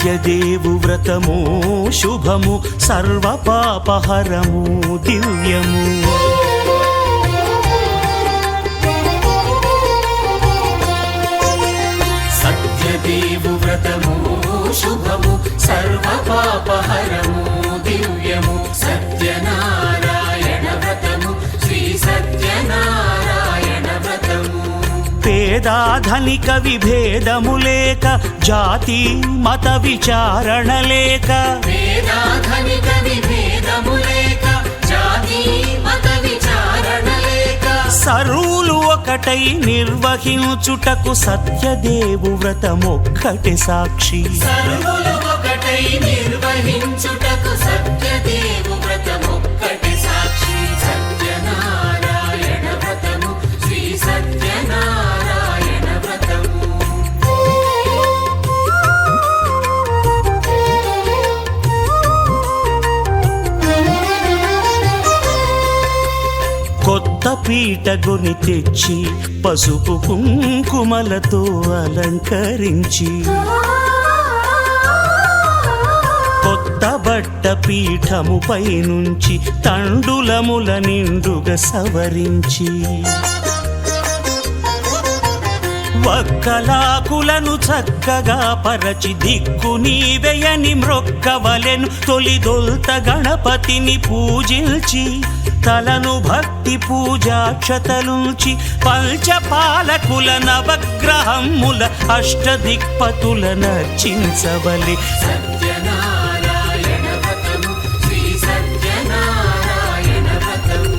సత్యదేవు వ్రతము శుభము సర్వపాపహరము దివ్యము. సత్యదేవు వ్రతము శుభము సర్వపాపహరము దివ్యము. సత్యనారాయణ వ్రతము శ్రీ సత్యనారాయణ వ్రతము. పేదాధనిక విభేదము లేక జాతి మత విచారణ లేక పేదాధనిక విభేదము లేక జాతి మత విచారణ లేక సర్వులు ఒకటై నిర్వహించుటకు సత్యదేవు వ్రతమొక్కటి సాక్షి. సర్వులు ఒకటై నిర్వహించుటకు సత్యదేవు వ్రతమొక్కటి సాక్షి. సత్యనారాయణ వ్రతము శ్రీ సత్యనారాయణ వ్రతము. కొత్త పీటగొని తెచ్చి పసుపు కుంకుమలతో అలంకరించి కొత్త బట్ట పీఠముపై నుంచి తండులముల నిండుగా సవరించి వక్కలాకులను చక్కగా పరచి దిక్కు నీవెయని మ్రొక్కవలెను. తొలిదొల్త గణపతిని పూజించి తలను భక్తి పూజాక్షతలుంచి పంచపాలకుల నవగ్రహముల అష్టదిక్పతుల నర్చించవలె. సత్యనారాయణ వ్రతము శ్రీ సత్యనారాయణ వ్రతము.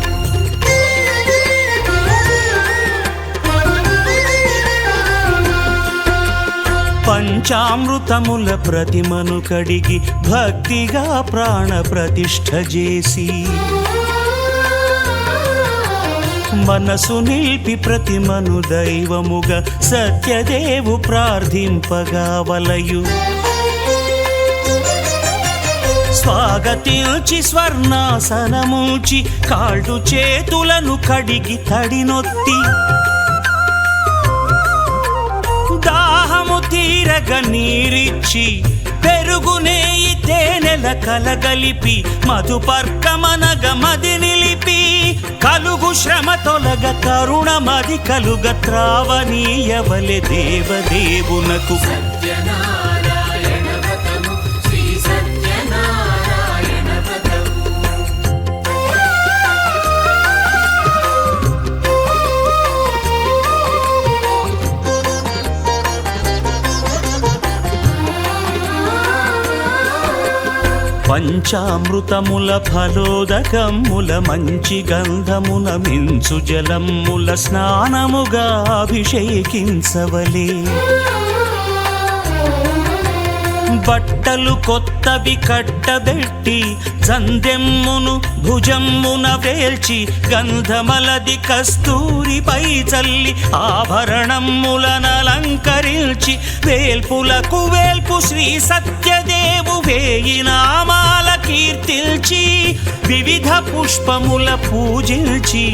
పంచామృతముల ప్రతిమను కడిగి భక్తిగా ప్రాణ ప్రతిష్ఠ చేసి మనసు నిలిపి ప్రతిమను దైవముగా సత్యదేవు ప్రార్థింపగా వలయు. స్వాగతించి స్వర్ణాసనముంచి కాళ్ళు చేతులను కడిగి తడినొత్తి దాహము తీరగ నీరిచ్చి పెరుగు నెయ్యి తేనెల కలగలిపి మధుపర్కమనగ మది నిలిపి కలుగు శ్రమ తొలగ కరుణ మది కలుగ త్రావనీయవలె దేవదేవునకు. సత్యనారాయణ వ్రతము శ్రీ సత్యనారాయణ వ్రతము. పంచామృతముల ఫలోదకముల మంచి గంధమున మించు జలముల స్నానముగా అభిషేకించవలే. బట్టలు కొత్తవి కట్టబెట్టి జందెమ్మును భుజమ్మున వేల్చి గంధమలది కస్తూరిపై చల్లి ఆభరణములనలంకరించి వేల్పులకు వేల్పు శ్రీ సత్యదేవు వేయి నామాల కీర్తిల్చి వివిధ పుష్పముల పూజించి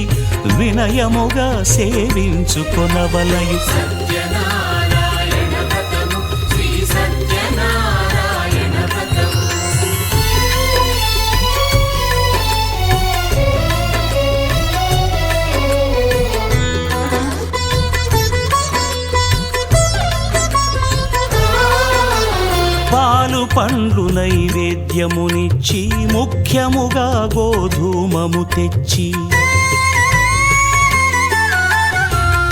వినయముగా సేవించుకొనవలయు. సత్యనారాయణ వ్రతము శ్రీ సత్యనారాయణ వ్రతము. పాలు పండ్లు నైవేద్యమునిచ్చి ముఖ్యముగా గోధూమము తెచ్చి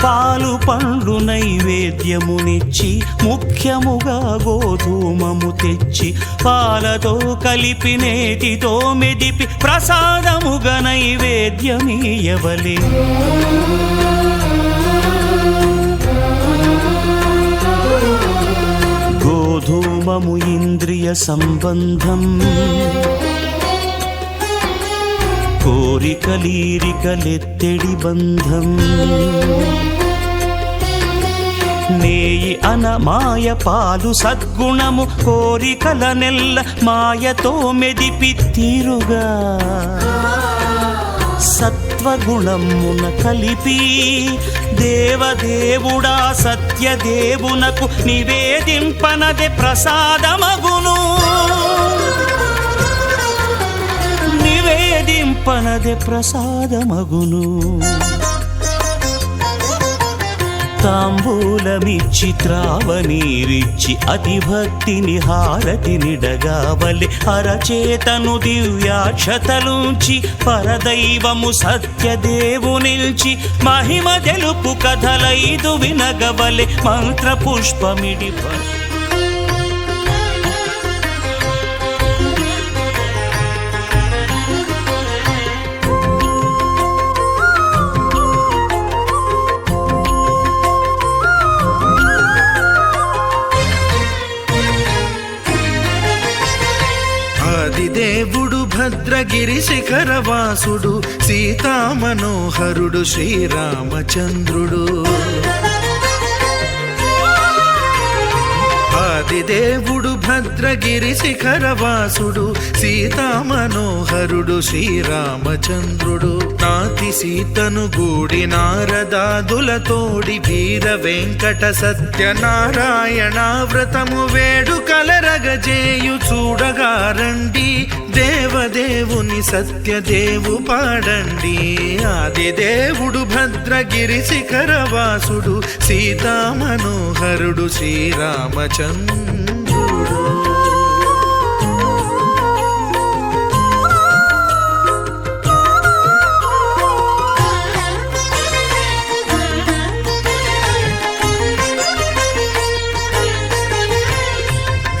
పాలు పండ్లు నైవేద్యమునిచ్చి ముఖ్యముగా గోధూమము తెచ్చి పాలతో కలిపి నేతితో మెదిపి ప్రసాదముగా నైవేద్యమీయవలే. గోధూమము ఇంద్రియ సంబంధం కోరికలీరికలెత్తెడి బంధం నేయి అన మాయ పాలు సద్గుణము కోరికల నెల్ల మాయతో మెదిపి తీరుగా సత్య సత్వగుణమున కలిపి దేవదేవుడా సత్యదేవునకు నివేదింపనదే ప్రసాదమగును. నివేదింపనదే ప్రసాదమగును. తాంబూలమిచ్చి త్రావనీరిచ్చి అతిభక్తిని హారతినిడగావలె అరచేతను దివ్యాక్షతలుంచి పరదైవము సత్యదేవునిల్చి మహిమ తెలుపు కథలైదు వినగవలె మంత్రపుష్పమిడి దేవుడు భద్రగిరి శిఖరవాసుడు సీతామనోహరుడు శ్రీరామచంద్రుడు. ఆదిదేవుడు భద్రగిరి శిఖరవాసుడు సీతామనోహరుడు శ్రీరామచంద్రుడు. నాతి సీతను గూడి నారదాదులతోడి వీర వెంకట సత్యనారాయణ వ్రతము వేడుకలరగజేయు చూడగారండి దేవదేవుని సత్యదేవు పాడండి. ఆదిదేవుడు భద్రగిరి శిఖరవాసుడు సీతామనోహరుడు శ్రీరామచంద్రుడు.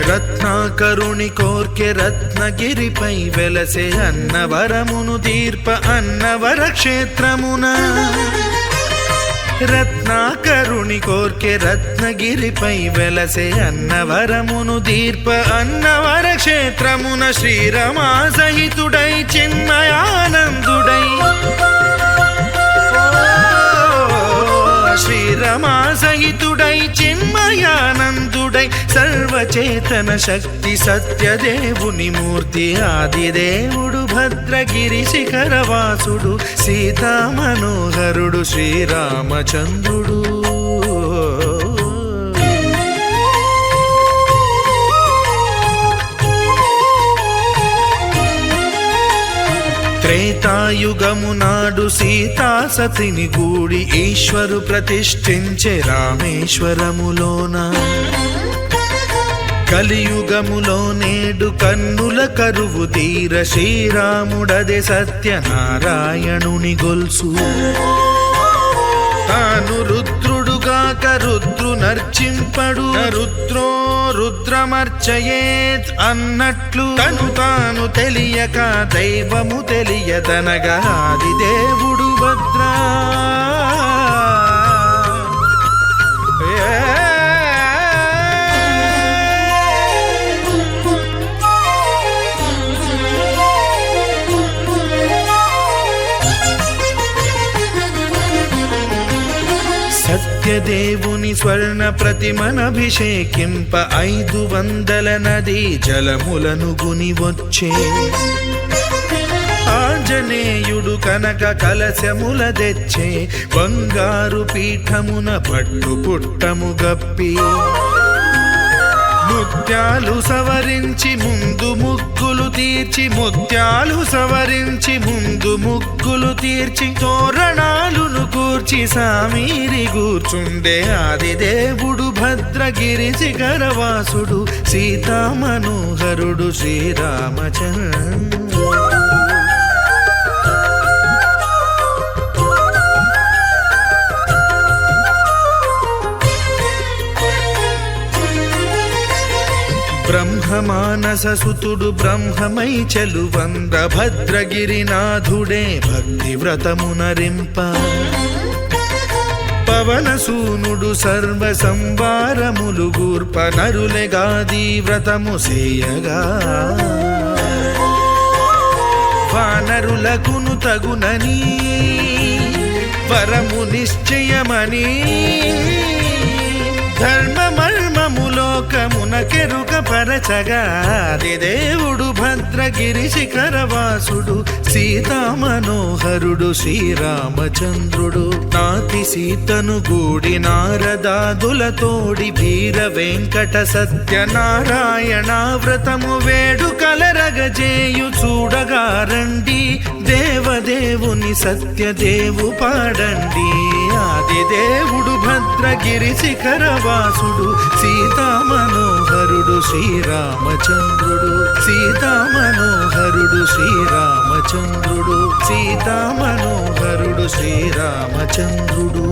రత్నాకరుని కోర్కె రత్నగిరిపై వెలసే అన్నవరమును దీర్ప అన్నవర క్షేత్రమున. రత్నాకరుని కోర్కె రత్నగిరిపై వెలసే అన్నవరమును దీర్ప అన్నవర క్షేత్రమున శ్రీరమా సహితుడై చిన్మయానందుడై శ్రీరమా సహితుడై చిన్మయానందుడై సర్వచేతన శక్తి సత్యదేవుని మూర్తి ఆదిదేవుడు భద్రగిరి శిఖరవాసుడు సీతామనోహరుడు శ్రీరామచంద్రుడు. త్రేతాయుగము నాడు సీతా సతిని గూడి ఈశ్వరు ప్రతిష్ఠించే రామేశ్వరములోన. కలియుగములో నేడు కన్నుల కరువు తీర శ్రీరాముడదే సత్యనారాయణుని గొల్సు. తాను రుద్రుడుగాక రుద్రు నర్చింపడు రుద్రో రుద్రమర్చయేత్ అన్నట్లు తను తాను తెలియక దైవము తెలియదనగా ఆదిదేవుడు భద్రా. సత్యదేవుని స్వర్ణ ప్రతిమనభిషేకింప 500 నదీ జలములను గుని వచ్చే. ఆంజనేయుడు కనక కలశముల తెచ్చే బంగారు పీఠమున పట్టు పుట్టము గప్పి. ముత్యాలు సవరించి ముందు ముగ్గులు తీర్చి ముత్యాలు సవరించి ముందు ముగ్గులు తీర్చి తోరణాలును కూర్చి సామీరి కూర్చుండే ఆదిదేవుడు భద్రగిరి శిఖరవాసుడు సీతామనోహరుడు శ్రీరామచంద్రుడు. బ్రహ్మమానస సుతుడు బ్రహ్మమై చెలువంద భద్రగిరినాథుడే భక్తి వ్రతమునరింప. పవనసూనుడు సర్వ సంవారములు గూర్ప నరులెగాది వ్రతము సేయగా. వానరులకును తగునని వరము నిశ్చయమని ధర్మ మర్మములో లోకమున కెరుక పరచగా దేవుడు భద్రగిరి శిఖరవాసుడు సీతామనోహరుడు శ్రీరామచంద్రుడు నాతి సీతను గూడి నారదాదులతోడి వీర వెంకట సత్యనారాయణ వ్రతము వేడుకలరగజేయు చూడగా రండి దేవదేవుని సత్యదేవు పాడండి ఆది దేవుడు భద్రగిరి శిఖరవాసుడు సీతామనోహరుడు శ్రీరామచంద్రుడు సీతామనోహరుడు శ్రీరామచంద్రుడు సీతామనోహరుడు శ్రీరామచంద్రుడు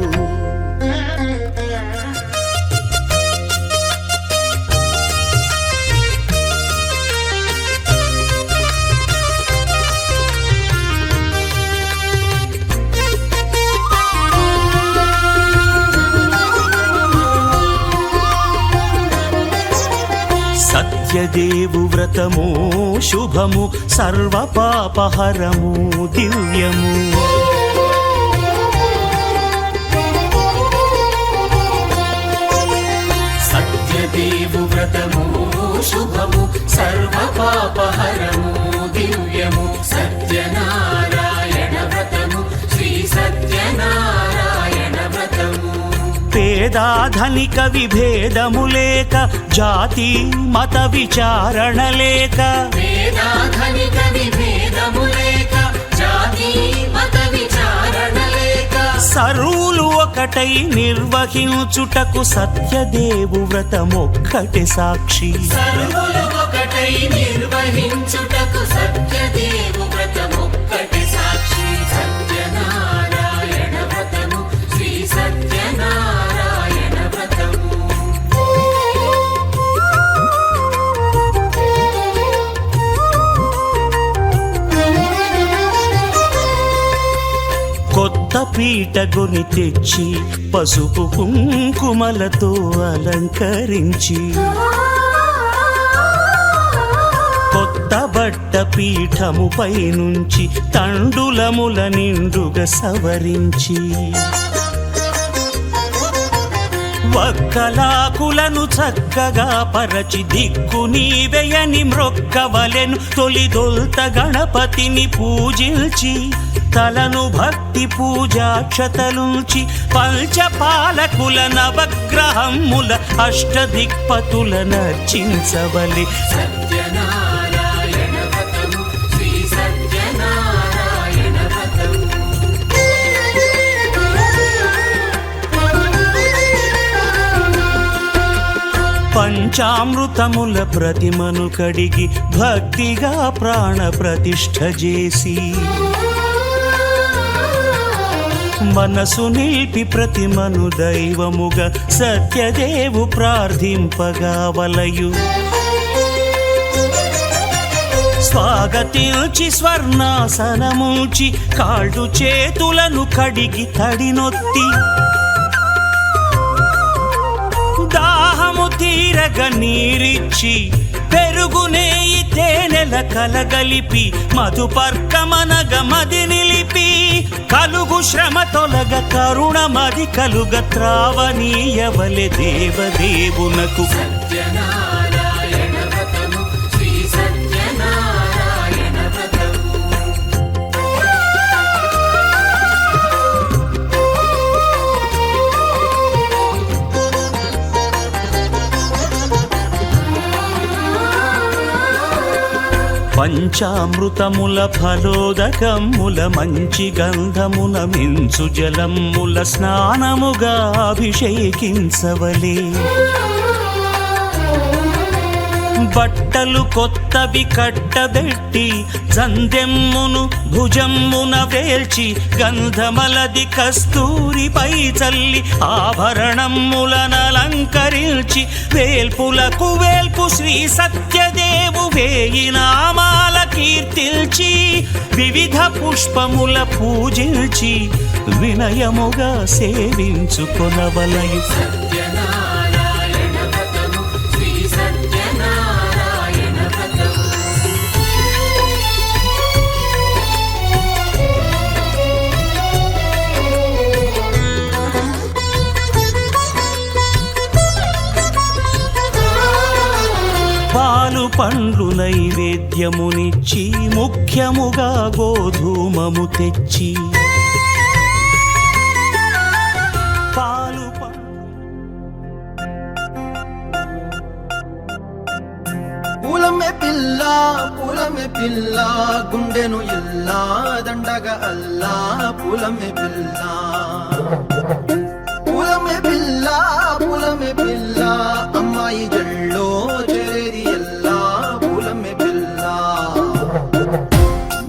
సత్యదేవు వ్రతము శుభము సర్వ పాపహరము దివ్యము సత్యదేవు వ్రతము శుభము సర్వ పాపహరము దివ్యము సత్యనారాయణ వ్రతము శ్రీ సత్యనారాయణ వ్రతము పేదాధనిక విభేదము లేక జాతి మత విచారణ లేక వేదాధనిక విభేదము లేక జాతి మత విచారణ లేక సర్వులు ఒకటై నిర్వహించుటకు సత్యదేవు వ్రతమొక్కటి సాక్షి సర్వులు ఒకటై నిర్వహించుటకు సత్యదేవు వ్రతమొక్కటి సాక్షి సత్యనారాయణ వ్రతము శ్రీ సత్యనారాయణ వ్రతము కొత్త పీటగొని తెచ్చి పసుపు కుంకుమలతో అలంకరించి కొత్త బట్ట పీఠముపై నుంచి తండులముల నిండుగా సవరించి వక్కలాకులను చక్కగా పరచి దిక్కు నీవెయని మ్రొక్కవలెను తొలిదొల్త గణపతిని పూజించి తలను భక్తి పూజాక్షతలుంచి పంచపాలకుల నవగ్రహముల అష్టదిక్పతుల నర్చించవలె సత్యనారాయణ వ్రతము శ్రీ సత్యనారాయణ వ్రతము పంచామృతముల ప్రతిమను కడిగి భక్తిగా ప్రాణ ప్రతిష్ఠ చేసి మనసు నిలిపి ప్రతిమను దైవముగా సత్యదేవు ప్రార్థింపగా వలయు స్వాగతించి స్వర్ణాసనముంచి కాళ్ళు చేతులను కడిగి తడినొత్తి దాహము తీరగ నీరిచ్చి పెరుగు నేయి తేనెల కలగలిపి మధుపర్కమనగ మది నిలిపి కలుగు శ్రమ తొలగ కరుణ మది కలుగ త్రావనీయవలె దేవదేవునకు సత్యనారాయణ వ్రతము శ్రీ సత్యనారాయణ వ్రతము పంచామృతముల ఫలోదకముల మంచి గంధమున మించు జలముల స్నానముగా అభిషేకించవలే బట్టలు కొత్తవి కట్టబెట్టి చందెమ్మును భుజమ్మున వేల్చి గంధమలది కస్తూరిపై చల్లి ఆభరణములనలంకరించి వేల్పులకు వేల్పు శ్రీ సత్యదేవు వేయి నామాల కీర్తిల్చి వివిధ పుష్పముల పూజించి వినయముగా సేవించుకొనవలయు సత్యనారాయణ వ్రతము శ్రీ సత్యనారాయణ వ్రతము పండ్లు నైవేద్యమునిచ్చి ముఖ్యముగా గోధూమము తెచ్చి పాలు పూలమే పిల్ల గుండెను ఇల్లా దండగ అల్లా పూలమే పిల్ల అమ్మాయి జల్లో చేరేది ఎల్లా పూలమే పిల్ల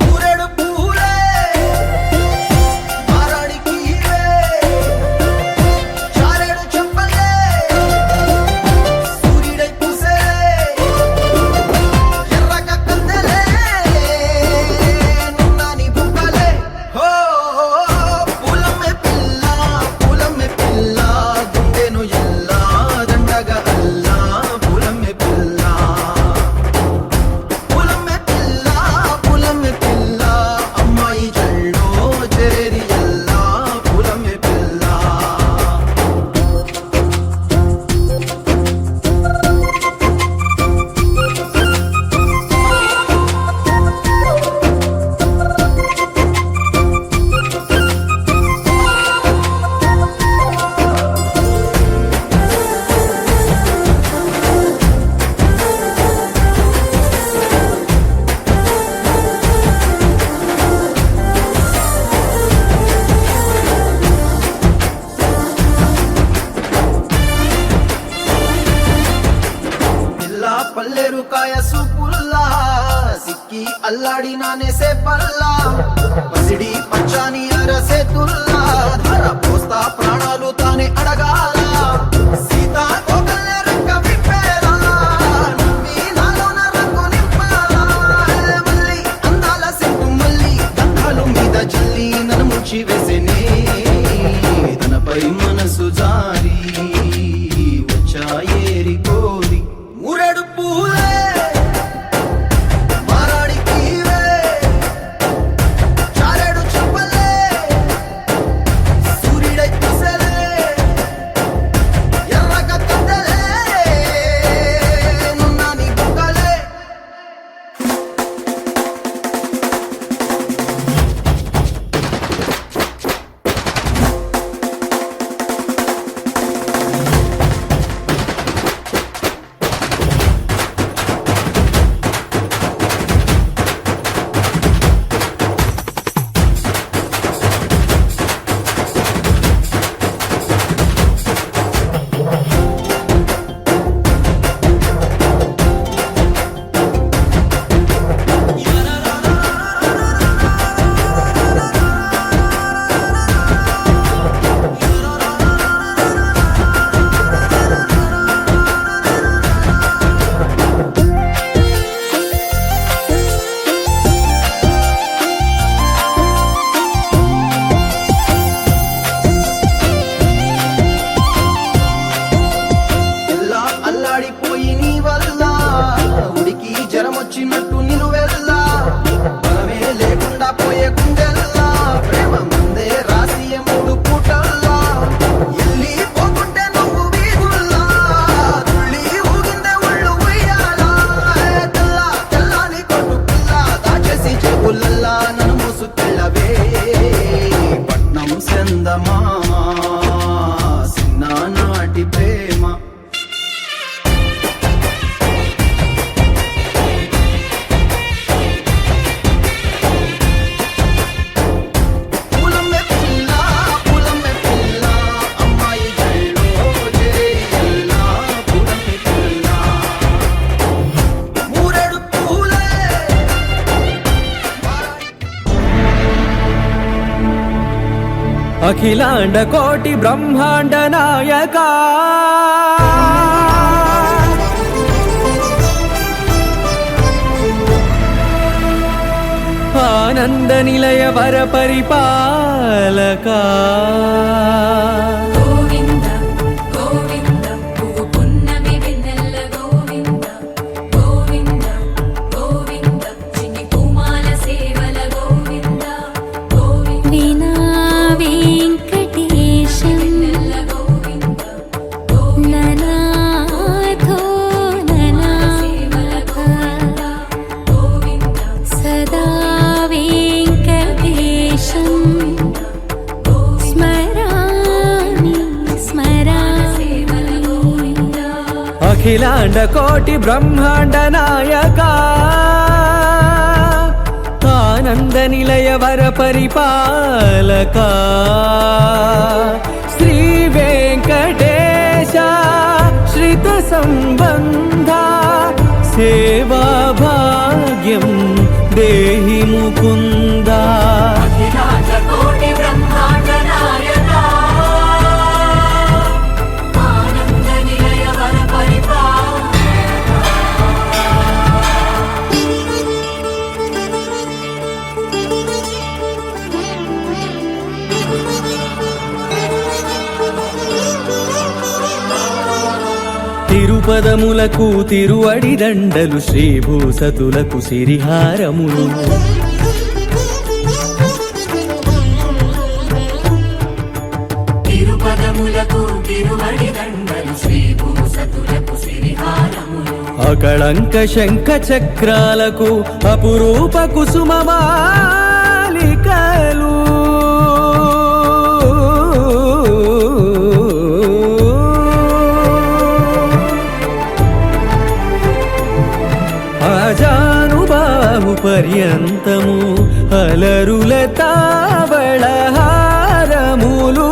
ఊరెడు పూలే మారాడికి చారెడు చెప్పలే సూర్యుడై పూసే ఎర్రగ కందెలే నున్నాని బుక్కలే హో పూలమే పిల్ల గుండెను ఎల్లా దండగ అల్లా పూలమే పిల్ల అమ్మాయి జల్లో చేరేది ఎల్లా పూలమే పిల్ల పిల్ల పల్లెరు కాయ సూపుల్లా సిక్కి అల్లాడి నానేసే పల్లా పసిడి పచ్చాని అరసే తుల్లా ధర పోస్తా ప్రాణాలు తానే అడగాల సీతా కోకల్లే రంగ విప్పేలా నవ్వి నాలోన రంగు నింపాలా మల్లి అందాల సెంటు మల్లి గంధాలు మీద జల్లి నన్ను ముంచి వేసేనే తనపై మనసు జారి వచ్చాయేరి కోరి ఊరెడు పూలే మారాడికి చారెడు చెప్పలే సూర్యుడై పూసలే ఎర్రగ కందెలే నున్నాని బుక్కలే ఎల్లా అల్లాడిపోయి నీ వల్ల ఉడికి జరమొచ్చినట్టు నిలువెల్లా బలమే లేకుండా పోయే గుండెల్లా ప్రేమ ముందే రాసియ మూడు పూటల్లా ఎల్లి పోకుంటే నువ్వు వీధుల్లా తుళ్ళి ఊగిందే ఒళ్ళు ఉయ్యాలా తెల్లని కొట్టు పిల్ల దాచేసి చెవులల్లా నన్ను మోసుకెళ్ళవే పట్నం సెందమామా చిన్ననాటి ప్రేమ పూలమే పిల్ల అమ్మాయి జల్లో చేరేలా పూలమే పిల్ల మూరెడు పూలే అఖిలాండ కోటి బ్రహ్మాండ నాయక ఆనంద నిలయ వర పరిపాలక గోవింద గోవింద పువ్వు పున్నమి వెన్నెల గోవింద గోవింద గోవింద చిన్ని పూమాల సేవల గోవింద గోవింద వినా వెంకటేశం వెన్నెల గోవింద గోవింద ననాథో ననా సేవల గోవింద అఖిలాండ కోటి బ్రహ్మాండ నాయక ఆనంద నిలయ వర పరిపాలక శ్రీ వెంకటేశ శ్రిత సంబంధ సేవా భాగ్యం దేహి ముకుంద అఖిలాండ కోటి బ్రహ్మాండ నాయక ఆనంద నిలయ వర తిరుపదములకు తిరువడి దండలు శ్రీభూసతులకు సిరిహారములు తిరుపదములకు తిరువడి దండలు శ్రీభూసతులకు సిరిహారములు అకళంక శంఖ చక్రాలకు అపురూప కుసుమమాలికలు ఆజానుబాహు పర్యంతము అలరుల తావళ హారములు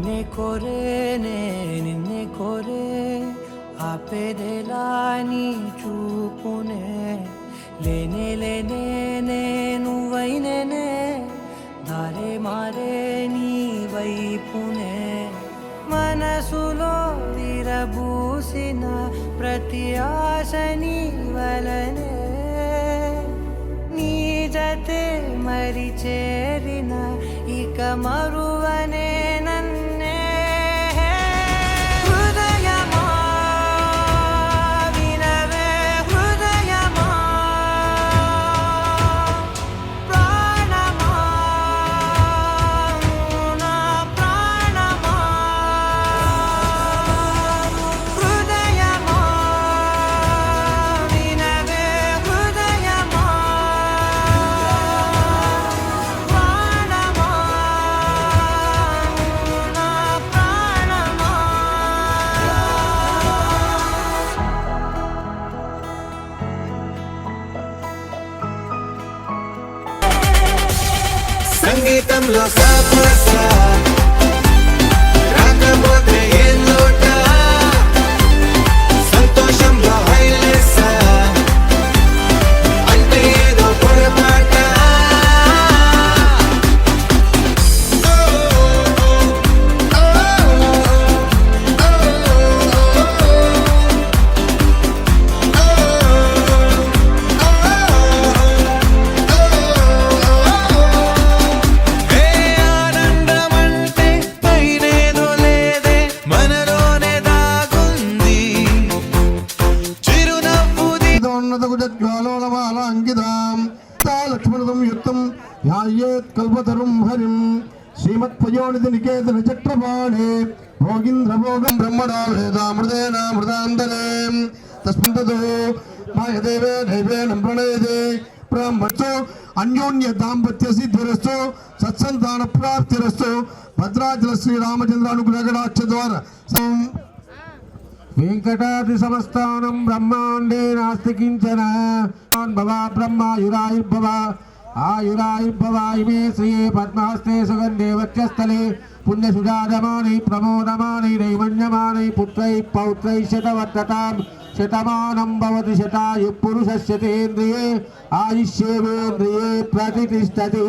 నిన్నే కోరేనే నిన్నే కోరే ఆపేదేలా నీ చూపునే లేనే లేనే నువ్వైనేనే దారే మారే నీ వైపునే మనసులో విరబూసిన ప్రతి ఆశ నీ వలనే నీ జతే మరి చేరిన ఇక మరువనే నన్నే హృదయమా వినవే హృదయమా ప్రాణమా నా ప్రాణమా హృదయమా వినవే హృదయమా ప్రాణమా నా ప్రాణమా సంగీతంలో సాపస రాకపోతే ఏం లోట సంతోషంలో హైలెస్స అంటే ఏదో పొరపాట ఏ ఆనందమంటే పైనేదో లేదే మనలోనే దాగుంది చిరునవ్వుది ోన్నతకుజజ్వాలోలమాలాంకితాం లక్ష్మణం యుక్తం ధ్యాయేత్ కల్పతరుం హరిం శ్రీమత్పయోనిధి నికేతన చక్రపాణే భోగింద్రభోగం బ్రహ్మణా వేదామృతేనామృతాంతరే తస్మింతదో మాయదేవే దైవేన ప్రణయతే బ్రహ్మచ్చో అన్యోన్య దాంపత్య సిద్ధిరస్తు సత్సంతాన ప్రాప్తిరస్తు భద్రాచల శ్రీరామచంద్రానుగ్రహగడాక్ష ద్వారా వెంకటాద్రి సమస్తానం బ్రహ్మాండే నాస్తి కించన భవ బ్రహ్మాయురాయుర్భవ ఆయురాయుర్భవ ఇమే శ్రీయే పద్మాస్తే సుగంధే వక్షస్థలే పుణ్యసుజాయమానై ప్రమోదమానై నైమన్యమానై పుత్రై పౌత్రై శతవర్ధతాం శతమానం భవతి శతాయు పురుషస్యతేంద్రియే ఆయుష్యేవేంద్రియే ప్రతిష్టతి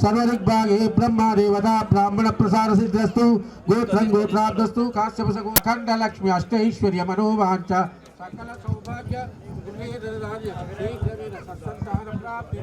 సర్వదిగ్భాగే బ్రహ్మదేవతా బ్రాహ్మణ ప్రసార సిద్ధిరస్తు గోత్రం గోత్రాబ్దస్తు కాశ్యప ఖండ లక్ష్మి అష్టైశ్వర్య మనోవాంఛ సకల సౌభాగ్య సత్సంతాన ప్రాప్తి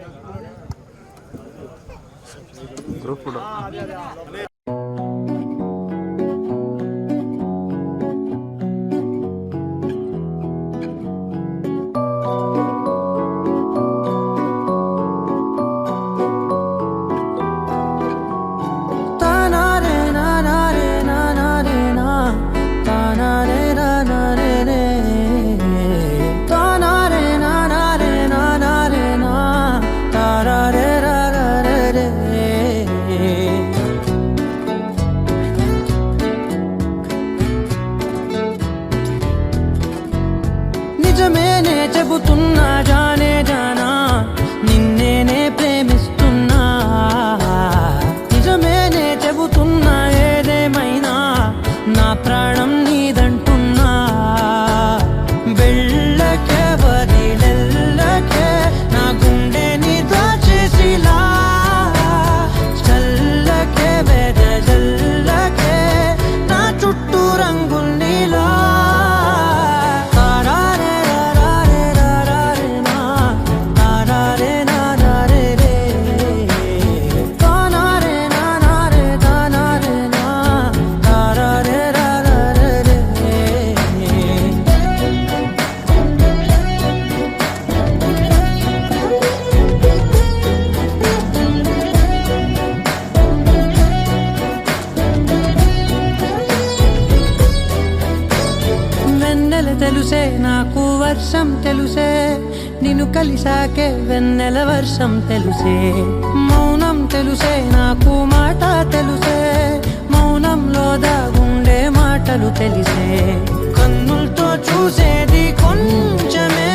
నిజమేనే చెబుతున్నా జానే జానా నిన్నేనే ప్రేమిస్తున్నా నిజమేనే చెబుతున్నా ఏదేమైనా నా ప్రాణం నీదంటున్నా వెళ్ళకే వదిలెల్లకే నా గుండె నీ దాచేసిలా చల్లకే వెదజల్లకే నా చుట్టూ రంగుల్నిలా తెలుసే నాకు వర్షం తెలుసే నిన్ను కలిసాకే వెన్నెల వర్షం తెలుసే మౌనం తెలుసే నాకు మాట తెలుసే మౌనంలో దాగుండే మాటలు తెలిసే కన్నులతో చూసేది కొంచెమే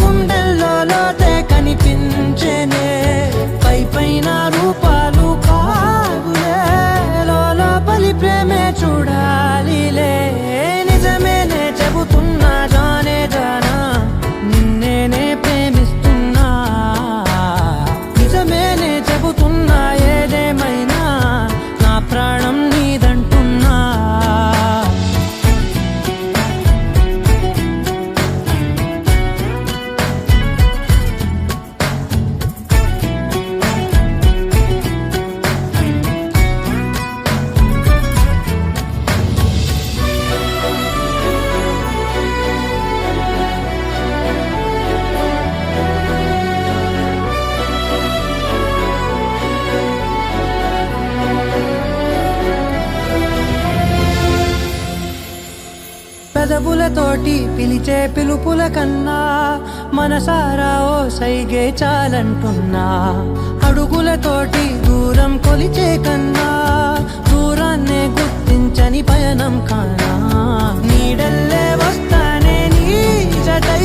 గుండెల్లో లోతే కనిపించేనే పై పైన రూపాలు కాదులే లోపలి ప్రేమే పెదవులతోటి పిలిచే పిలుపుల కన్నా మనసారా ఓ సైగే చాలంటున్నా అడుగులతోటి దూరం కొలిచే కన్నా దూరాన్నే గుర్తించని పయనం కానా నీడల్లే వస్తానే నీ జతై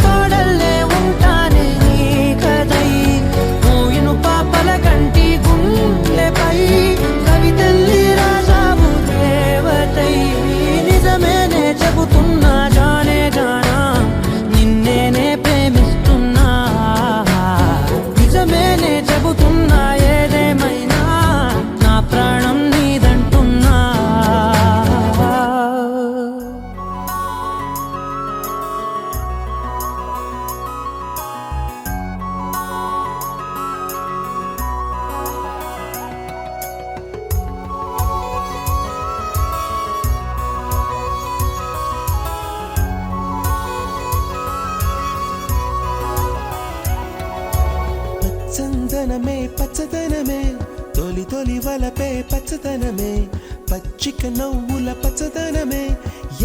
తోడల్లే ఉంటానే నీ కదై మూయిను పాపల కంటి గుండెపై కవితల్లి రాజావు దేవతై నిజమేనే చెబుతున్నా జానే జానా నిన్నేనే ప్రేమిస్తున్నా నిజమేనే చెబుతున్నా ఏదేమైనా నా ప్రాణం నీదంటున్నా పచ్చందనమే పచ్చదనమే తొలి తొలి వలపే పచ్చదనమే పచ్చిక నవ్వుల పచ్చదనమే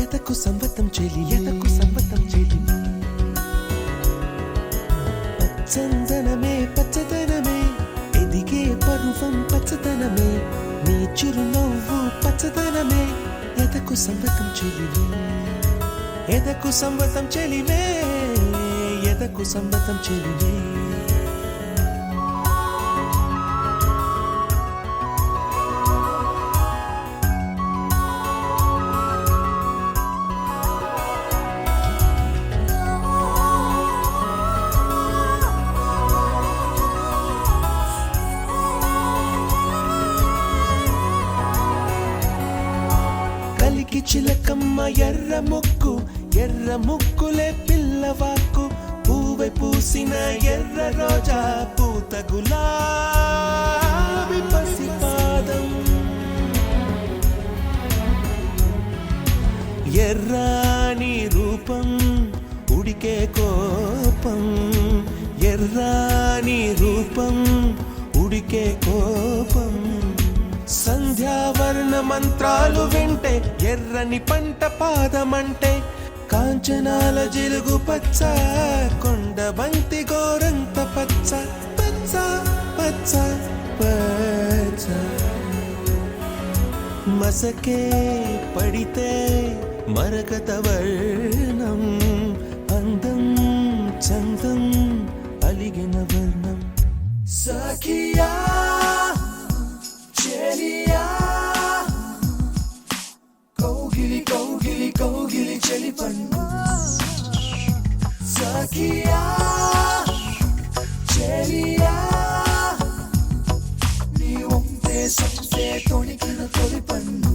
ఎతకు సంవతం చెలి పచ్చందనమే పచ్చదనమే ఎదిగే పరువం పచ్చదనమే నీ చిరునవ్వు పచ్చదనమే ఎతకు సంవతం చెలివే ఎదకు సంవతం చెలివే ఎదకు సంవతం చెలివే కలికి చిలకమ్మ ఎర్ర ముక్కులే పిల్లవాకు పూవై పూసిన ఎర్ర రోజా పూత గులాబీ పసిపాదం ఎర్రాని రూపం ఉడికే కోపం ఎర్రాని రూపం ఉడికే కోపం సంధ్యావర్ణ మంత్రాలు వింటే ఎర్రని పంట పాదమంటే కాంచనాల జిలుగు పచ్చ కొండ బంతి గోరంత పచ్చ పచ్చ పచ్చ పచ్చ మసకే పడితే మరకత వర్ణం అందం చందం అలిగిన వర్ణం సఖియా చెలియా కౌగిలి కౌగిలి కౌగిలి చెలి పన్ను సఖియా చెలియా నీ ఒంపే సొంపే తొణికిన తొలి పన్ను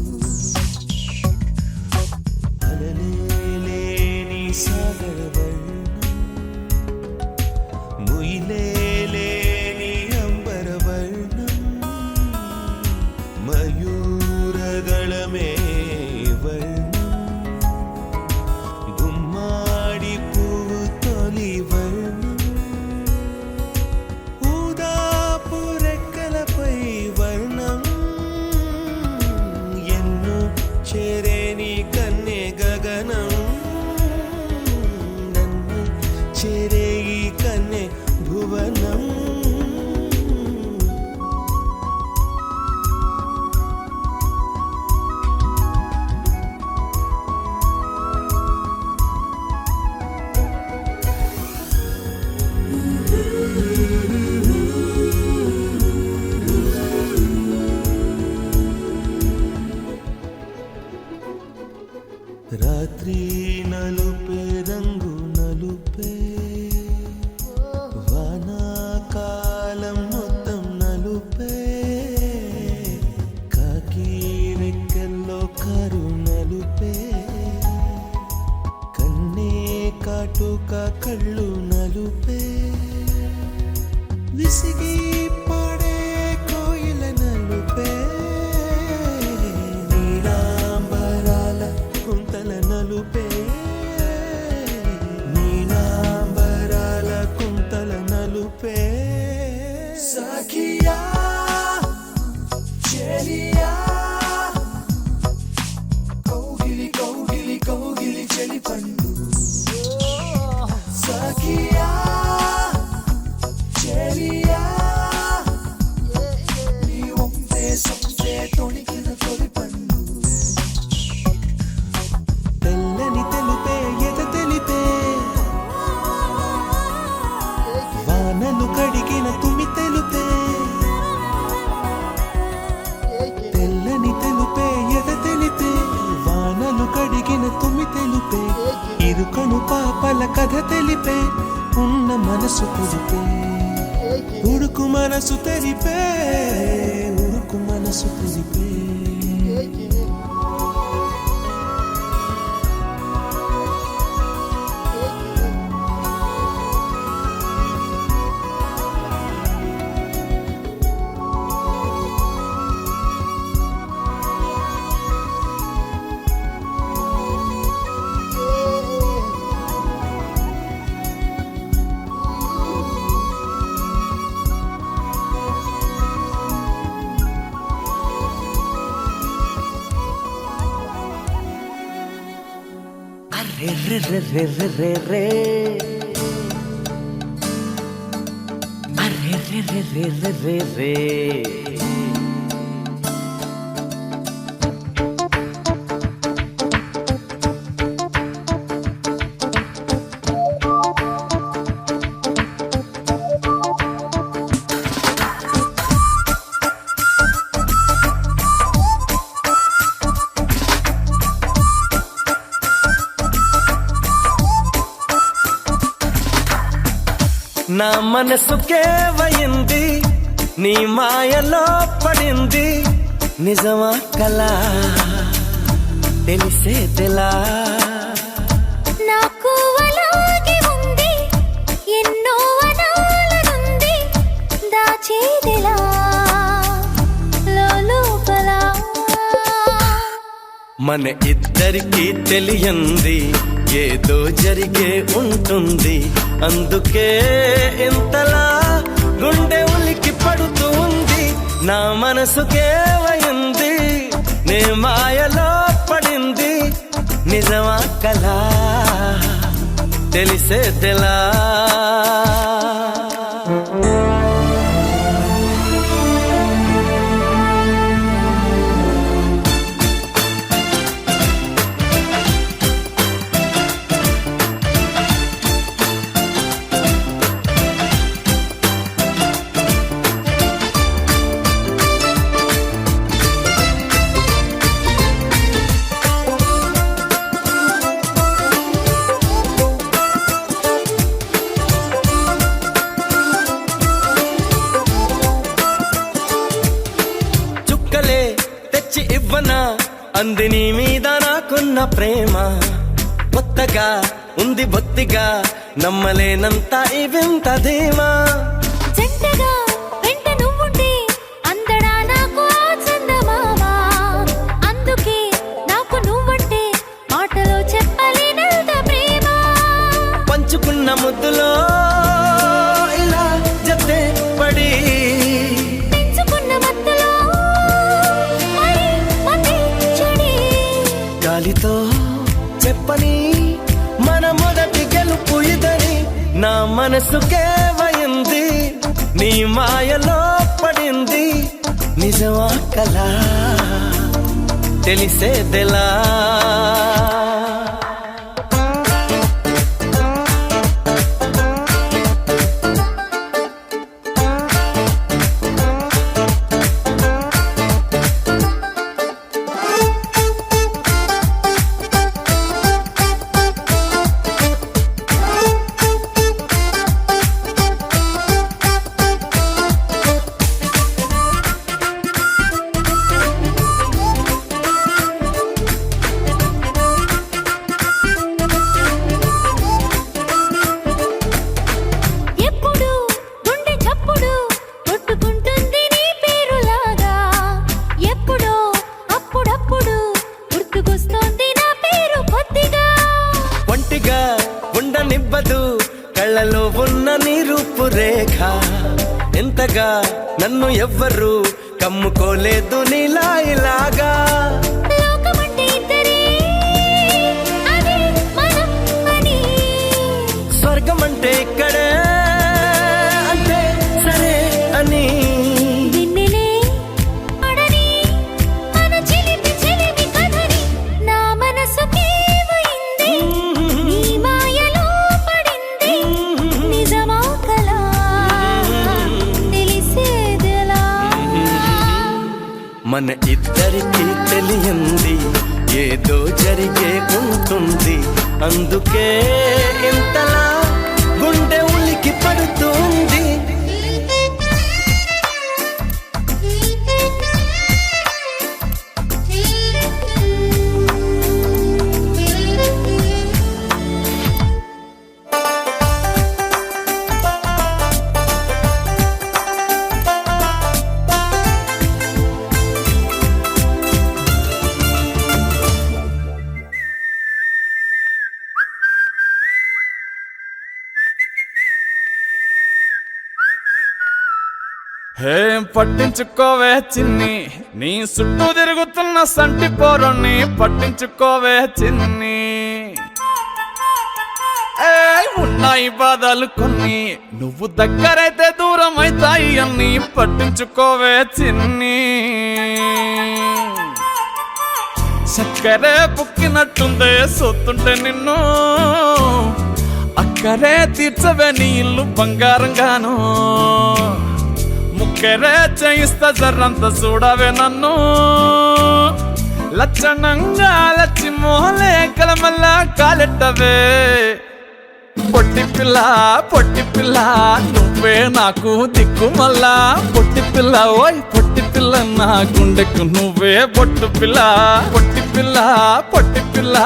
అలలేని సాగర వర్ణం ముయిలేని అంబర వర్ణం మయూరగళమే వర్ణం గుమ్మాడి పువ్వు తొలి వర్ణం ఊదాపు రెక్కలపై వర్ణం ఎన్ను చేరేని కన్నె గగనం నన్ను చేరే ఈ కన్నె భువనం రాత్రి నలుపే రంగు నలుపే వానాకాలం మొత్తం నలుపే కాకి రెక్కల్లో కారు నలుపే కన్నే కాటుక కళ్ళు నలుపే విసిగి పాడే కోయిల నలుపే నీలాంబరాల కుంతల నలుపే నీలాంబరాల కుంతల నలుపే సఖియా చెలియా కౌగిలి కౌగిలి కౌగిలి ఊహల కథ తెలిపే ఉన్న మనసు కుదిపే ఉడుకు మనసు తెరిపే ఉడుకు మనసు తెరిపే నా మనసుకే వయింది నీ మాయలో పడింది నిజమా కలా తెలిసే తెలా నాకు అలాగే ఉంది ఎన్నో అనాలనుంది దాచేదిలా లోపల మన ఇద్దరికి తెలియంది ఏదో జరిగే ఉంటుంది అందుకే ఇంతలా గుండె ఉలికి పడుతూ ఉంది నా మనసుకే వయింది నీ మాయలో పడింది నిజమా కలా తెలిసే తెలా తెచ్చి ఇవ్వనా అంది నీ మీద నాకున్న ప్రేమ కొత్తగా ఉంది బొత్తిగా నమ్మలేనంత ఈ వింత ధీమా జంటగా వెంట నువ్వుంటే అందడా నాకు ఆ చందమామ అందుకే నాకు నువ్వంటే మాటలో చెప్పలేనంత ప్రేమ పంచుకున్న ముద్దులో ఇలా జతే పడి గాలితో చెప్పని మన మొదటి గెలుపు ఇదని నా మనసుకే వయింది నీ మాయలో పడింది నిజమా కలా తెలిసేదెలా ఉండనివ్వదు కళ్ళలో ఉన్న నీ రూపురేఖ ఎంతగా నన్ను ఎవ్వరు కమ్ముకోలేదు నీలా ఇలాగా స్వర్గం అంటే ఇక్కడే అంటే సరే అని మన ఇద్దరికి తెలియంది ఏదో జరిగే ఉంటుంది, అందుకే ఇంతలా గుండె ఉలికి పడుతుంది. ఏం పట్టించుకోవే చిన్ని, నీ చుట్టూ తిరుగుతున్న సంటి పోరుణ్ణి పట్టించుకోవే చిన్ని. ఉన్నాయి బాధలు కొన్ని, నువ్వు దగ్గరైతే దూరం అవుతాయి అన్ని పట్టించుకోవే చిన్ని. చక్కరే బుక్కినట్టుందే సొత్తుంటే నిన్ను, అక్కరే తీర్చవే నీ ఇల్లు బంగారంగాను. ముక్కరే చేయిస్తా జర్రంత చూడవే నన్ను, లక్షణంగా లచ్చి మోహలే కలమల్ల కాలెట్టవే. పొట్టి పిల్ల పొట్టి పిల్ల నువ్వే నాకు దిక్కు మళ్ళా. పొట్టి పిల్ల ఓయ్ పొట్టి పిల్ల నా గుండెకు నువ్వే పొట్టు పిల్ల. పొట్టి పిల్ల పొట్టి పిల్ల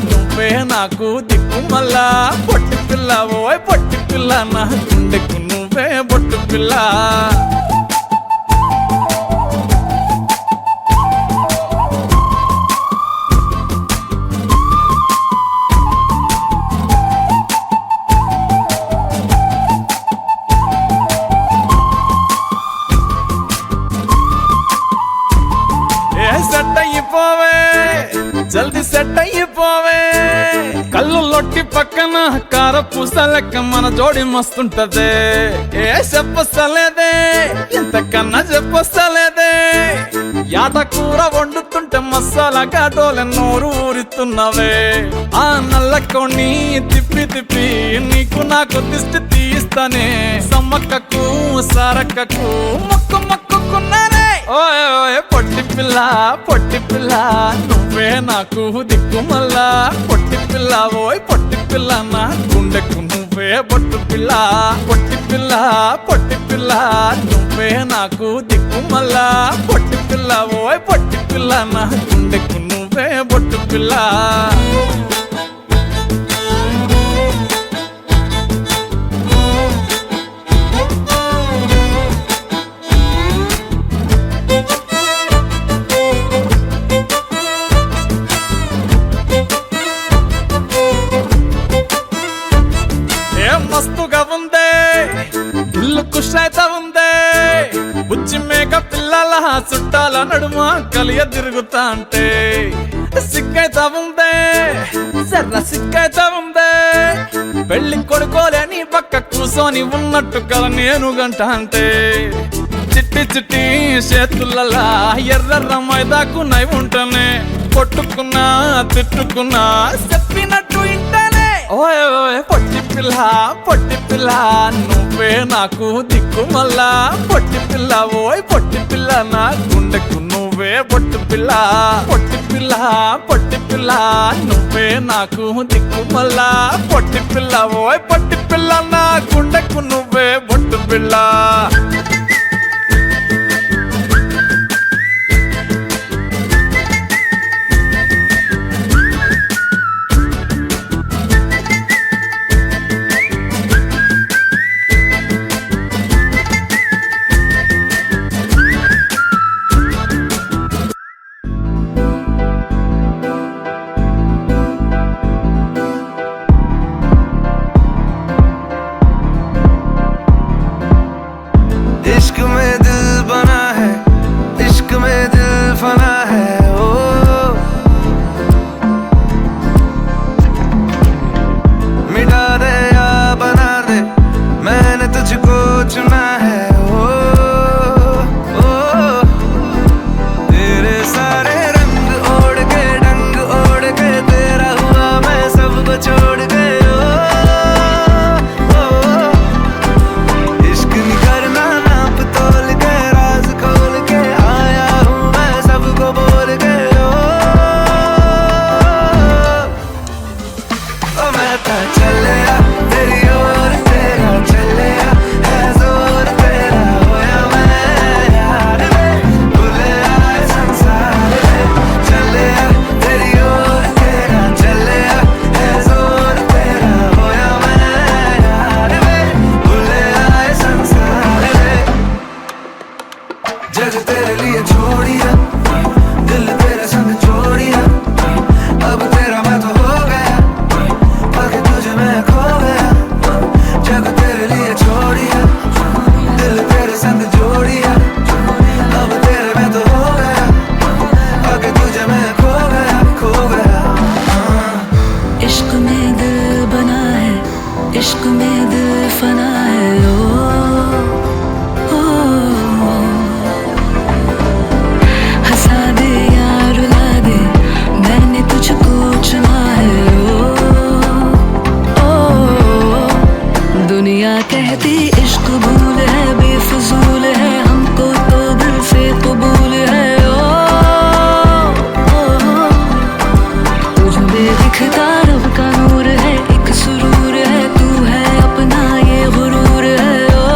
నువ్వే నాకు దిక్కు మళ్ళా. పొట్టి పిల్ల ఓయ్ పొట్టి పిల్ల నా గుండెకు నువ్వే పొట్టు పిల్ల. సెట్ అయిపోవే జల్ది సెట్ అయిపోవే. కళ్ళు లొట్టి పక్కన కార పూస లెక్క మన జోడి మస్తుంటదే. ఏ చెప్పలేదే ఇంతకన్నా చెప్పలేదే. యాట కూర వండుతుంటే మసాలా కాటోలే నోరు ఊరిస్తున్నవే. ఆ నల్ల కొన్ని తిప్పి తిప్పి నీకు నాకు దిష్టి తీస్తానే. సమ్మక్కకు సరక్కకు మొక్కు మొక్కుకున్నానే. ఓయ్ ఓయ్ పొట్టి పిల్ల పొట్టి పిల్ల నువ్వే నాకు దిక్కు మళ్ళా. పొట్టి పిల్ల ఓయ్ పొట్టి పిల్ల నా గుండెకు నువ్వే పొట్టు పిల్ల. పొట్టి పిల్ల పొట్టి పిల్ల నువ్వే నాకు దిక్కు మళ్ళా. పొట్టి పిల్ల ఓయ్ పొట్టి పిల్ల నా గుండెకు నువ్వే పొట్టు పిల్ల. మస్తుగా ఉందే ఇల్లు ఖుషైతా ఉందే. బుజ్జి మేక పిల్లల చుట్టాల నడుమ కలియ తిరుగుతా అంటే సిగ్గైతా ఉందే సర్ర సిగ్గైతా ఉందే. పెళ్లి కొడుకోలేని పక్క కూసోని ఉన్నట్టు కల నేను గంట అంటే. చిట్టి చిట్టి చేతులలా ఎర్ర మైదాకు నై ఉంటనే. కొట్టుకున్నా తిట్టుకున్నా చెప్పినట్టు ఇంటనే. ఓయ్ ఓయ్ పొట్టి పిల్ల పొట్టి పిల్ల నువ్వే నాకు దిక్కు మళ్ళా. పొట్టి పిల్ల ఓయ్ పొట్టి పిల్ల నా గుండెకు నువ్వే పొట్టు పిల్ల. పొట్టి పిల్ల పొట్టి పిల్ల నువ్వే నాకు దిక్కు మళ్ళా. పొట్టి పిల్ల ఓయ్ పొట్టి పిల్ల నా గుండెకు నువ్వే పొట్టు పిల్ల. जग तेरे लिए छोड़िया दिल तेरे संग जोड़िया अब तेरा मैं तो हो गया पाके तुझे मैं खो गया जग तेरे लिए छोड़िया दिल तेरे संग जोड़िया अब तेरे मैं तो हो गया पाके तुझे मैं खो गया इश्क में दिल बना है इश्क में दिल फना है ओ हंसा दे या रुला दे मैंने तुझको चुना है ओ दुनिया कहती इश्क भूल है बेफजूल है हमको तो दिल से कबूल है तुझ में दिखता रब का नूर है एक सुरूर है तू है अपना ये गुरूर है ओ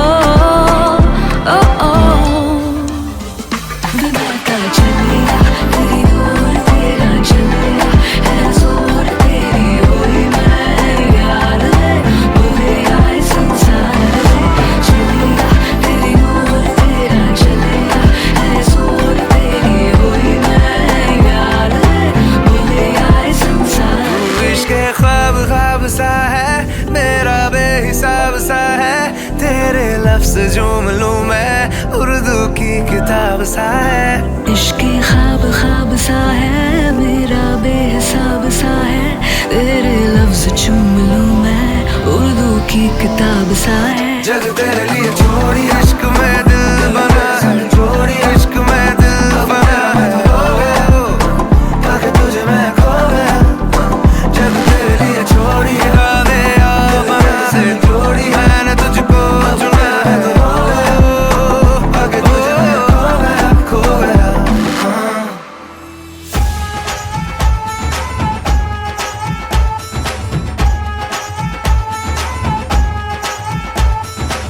बनाता चलिया तेरी ओर तेरा चलिया है जोर तेरी होई मैं यार है बोले आए संसार है चलिया तेरी ओर तेरा चलिया है जोर तेरी होई मैं यार है बोले आए संसार इश्क ख्वाब ख्वाब सा है मेरा बेहिसाब सा है तेरे लफ्ज झूम लूं मैं उर्दू की किताब सा है इश्क ख्वाब ख्वाब सा है मेरा बेहिसाब सा है तेरे लफ्ज चूम लूं मैं उर्दू की किताब सा है जग तेरे लिए छोड़ी इश्क में दिल बना है छोड़ी इश्क में दिल बना है ताकि तुझे मैं खो गया जग तेरे लिए छोड़ी दे बना से जोड़ी मैंने तुझको चुना है ताकि तुझे मैं खो गया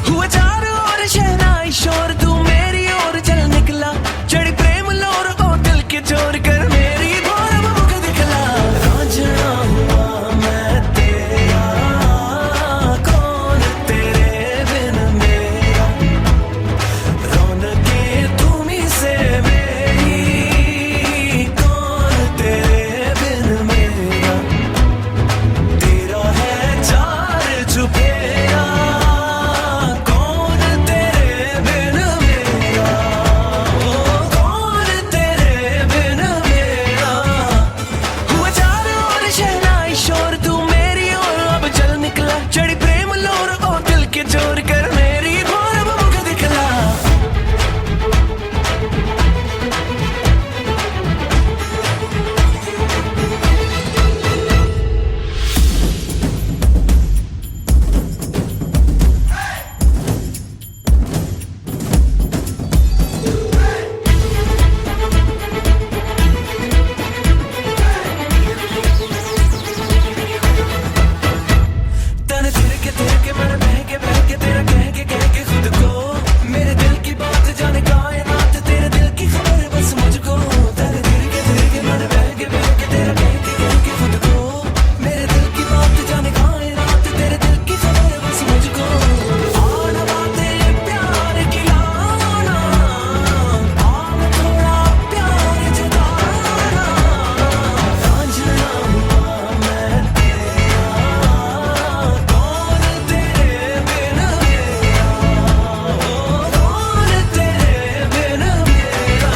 हुआ चारों ओर शहनाई शोर तू मेरी ओर चल निकला चढ़ी प्रेम लोर ओ दिल के चोर कर मेरी भोर मुख दिखला रांझना हुआ मैं तेरा कौन तेरे बिन मेरा रौनकें तुम्हीं से मेरी कौन तेरे बिन मेरा तेरा है चार चुफेरा कौन तेरे बिन मेरा कौन तेरे बिन मेरा हुआ चारों ओर शहनाई शोर तू मेरी ओर अब चल निकला चढ़ी प्रेम लोर ओ दिल के चोर कर मेरी भोर मुख दिखला तने तेरे के मैंने बह के तेरा कह के खुद को मेरे दिल की बात जाने कायनात तेरे दिल की खबर है बस मुझको तने तेरे के मैंने बह के तेरा कह के खुद को मेरे दिल की बात जाने कायनात तेरे दिल की खबर है बस मुझको आना बातें प्यार की लाना आना थोड़ा प्यार जताना रांझना हुआ मैं तेरा कौन तेरे बिन मेरा कौन तेरे बिन मेरा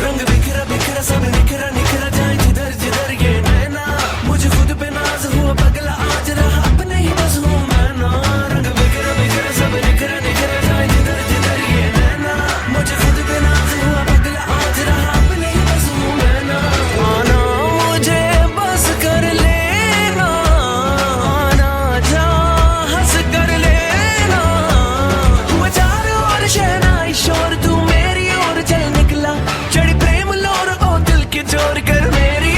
रंग बिखरा बिखरा सब निखरा निखरा जाए जिधर जिधर ये नैना मुझे खुद पे नाज हुआ पगला आज रहा अपने ही बस हूँ मैं ना रंग बिखरा बिखरा सब निखरा निखरा जाए जिधर जिधर ये नैना मुझे खुद पे नाज हुआ पगला आज रहा अपने ही बस हूँ मैं ना आना मुझे बस कर लेना आना जा हंस कर लेना हुआ चारों ओर शहनाई शोर तू मेरी ओर चल निकला चढ़ी प्रेम लोर ओ दिल के चोर कर मेरी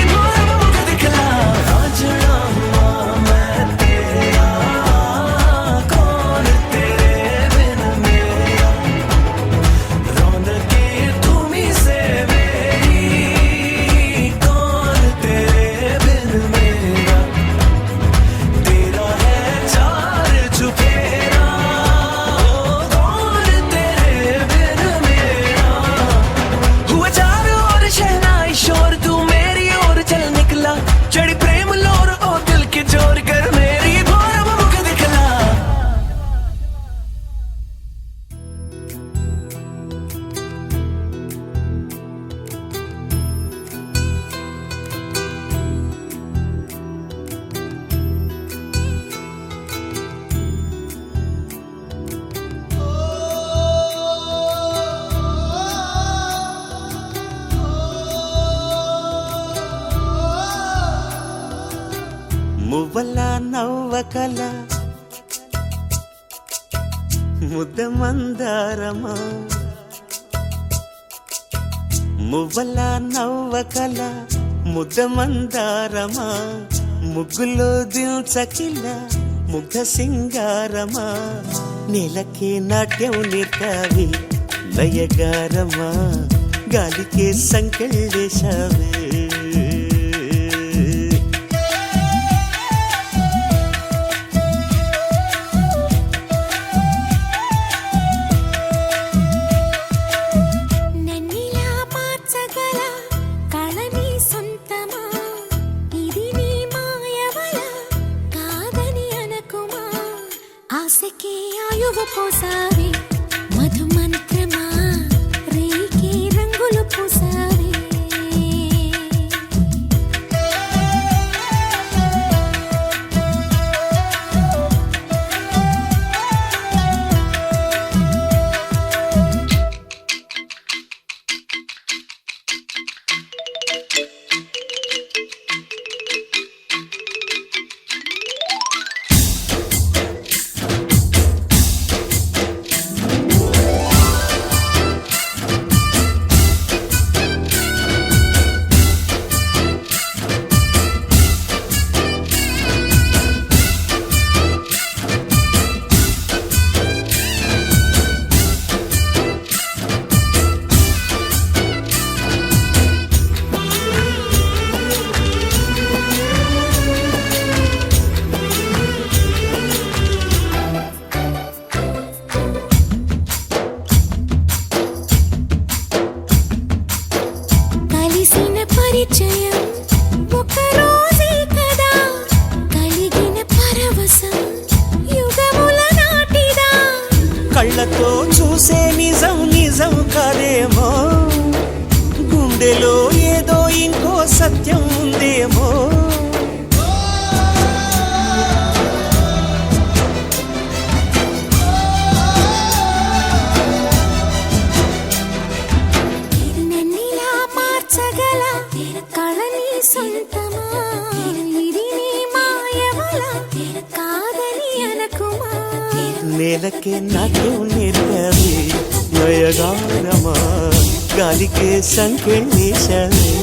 మువ్వల నవ్వకల ముద్ద మందారమా మువ్వల నవ్వకల ముద్ద మందారమా ముగ్గులో దిల్చకిల ముగ్ధ సింగారమా నేలకే నాట్యం నేర్పావి లయగారమా గాలికే సంకెళ్ళేశావే నన్నిలా మార్చగల కళని సొంతమా ఇది నీ మాయవల కాదని అనకుమా ఆశకే ఆయువు పోసావి మధు మంత్రమా రేకే రంగులు పూసావి కలిసిన పరిచయం ఒక రోజే కదా కలిగిన పరవశం యుగముల నాటిదా కళ్ళతో చూసే నిజం నిజం కాదేమో గుండెలో ఏదో ఇంకో సత్యం ఉందేమో నన్నిలా మార్చగల కళని సొంతమా ఇది నీ మాయవల కాదని అనకుమా నేలకే నాట్యం నేర్పావి నయగారమా గాలికే సంకెళ్ళేశావే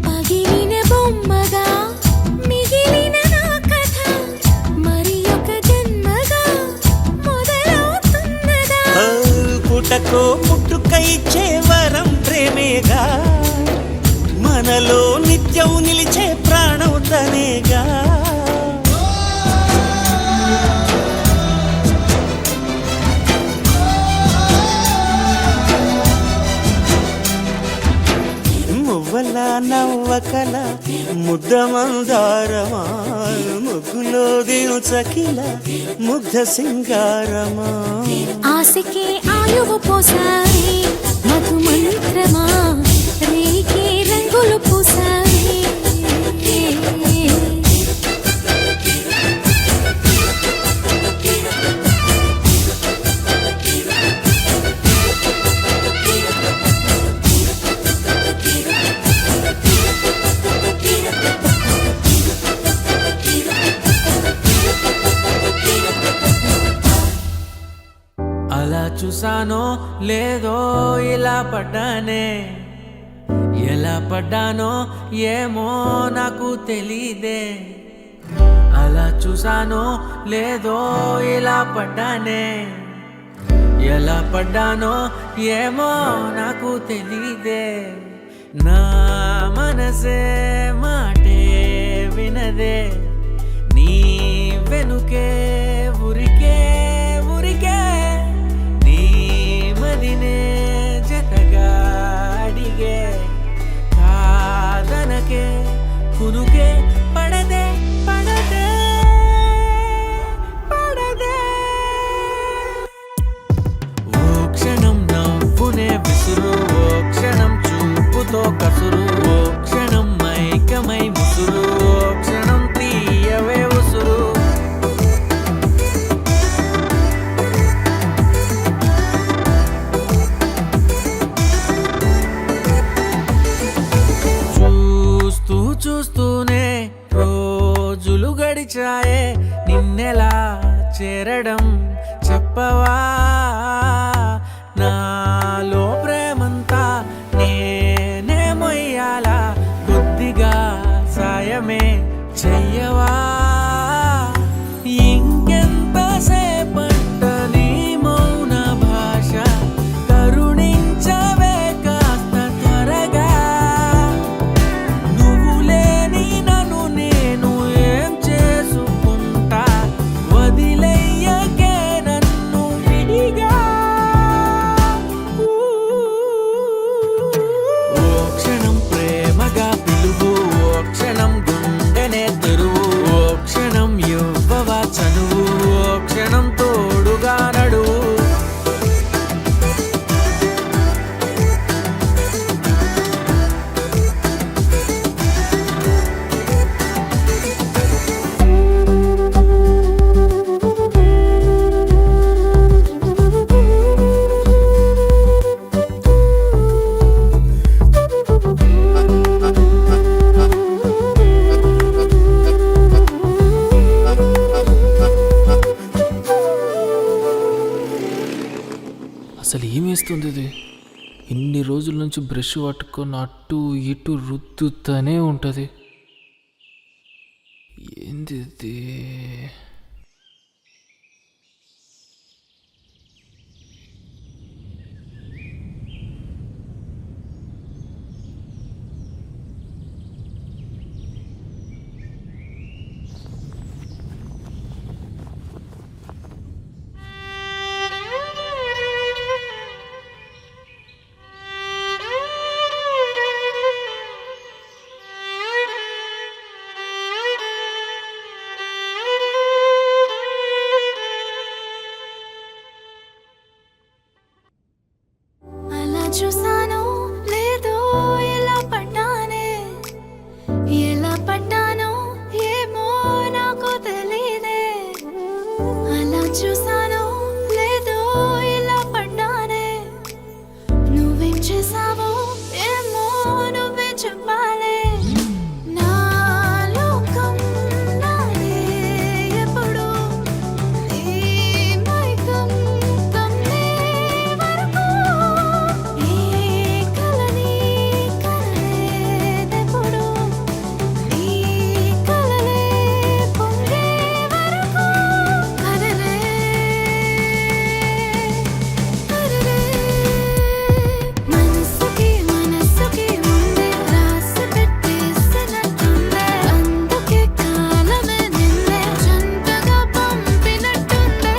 పగిలిన బొమ్మగా మిగిలిన నా కథ మరి ఒక జన్మగా మొదలవుతున్నదా పుటకో పుట్టుక ఇచ్చే వరం ప్రేమేగా మనలో నిత్యం నిలిచే ప్రాణం తనేగా మువ్వల నవ్వకల ముద్ద మందారమా ముగ్గులో దిల్చకిల ముగ్ధ సింగారమా ఆశకే ఆయువు పోసావి మధు మంత్రమా రేకే రంగులు పూసావి అలా చూసానో లేదో ఇలా పడ్డానే ఎలా పడ్డానో ఏమో నాకు తెలీదే అలా చూసానో లేదో ఇలా పడ్డానే ఎలా పడ్డానో ఏమో నాకు తెలీదే నా మనసే మాటే వినదే నీ వెనుకే ఉరికే ఉరికే నీ మదినే జతగా అడిగే కాదనకే కునుకే పడదే పడదే పడదే ఓ క్షణం నవ్వునే విసురు ఓ క్షణం చూపుతో కసురు ఓ క్షణం మైకమై ముసురు ఓ క్షణం తీయవే ఉసురు చూస్తూ చూస్తూనే రోజులు గడిచాయే నిన్నెలా చేరడం చెప్పవా నాలో ప్రేమంతా నేనే మొయ్యాలా కొద్దిగా సాయమే చెయ్యవా ఇంకెంతసేపంట నీ మౌన భాష కరుణించవే కాస్త త్వరగా నువ్వు లేని నన్ను నేను ఏం చేసుకుంటా వదిలేయకే నన్ను విడిగా ఓ క్షణం ప్రేమగా పిలువు ఓ క్షణం గుండెనే తెరువు ఓ క్షణం ఇవ్వవా చనువు ఓ క్షణం తోడుగా నడువు అసలు ఏమేస్తుంది ఇది? ఇన్ని రోజుల నుంచి బ్రష్ పట్టుకొని అటు ఇటు రుద్దుతూనే ఉంటుంది. ఏంది ఇది? అలా చూసానో లేదో ఎలా పడ్డానే ఎలా పడ్డానో ఏమో నాకు తెలీదే అలా చూసానో లేదో ఎలా పడ్డానే నువ్వేం చేసావో ఏమో నువ్వే చెప్పాలే నా లోకం నాదే ఎప్పుడు నీ మైకం కమ్మే వరకు ఈ కలని కలలేదెప్పుడు ఈ కలలే పొంగే వరకు కదలే కదలే మనసుకి మనసుకి ముందే రాసి పెట్టేసినట్టుందే అందుకే కాలమే నిన్నే జంటగా పంపినట్టుందే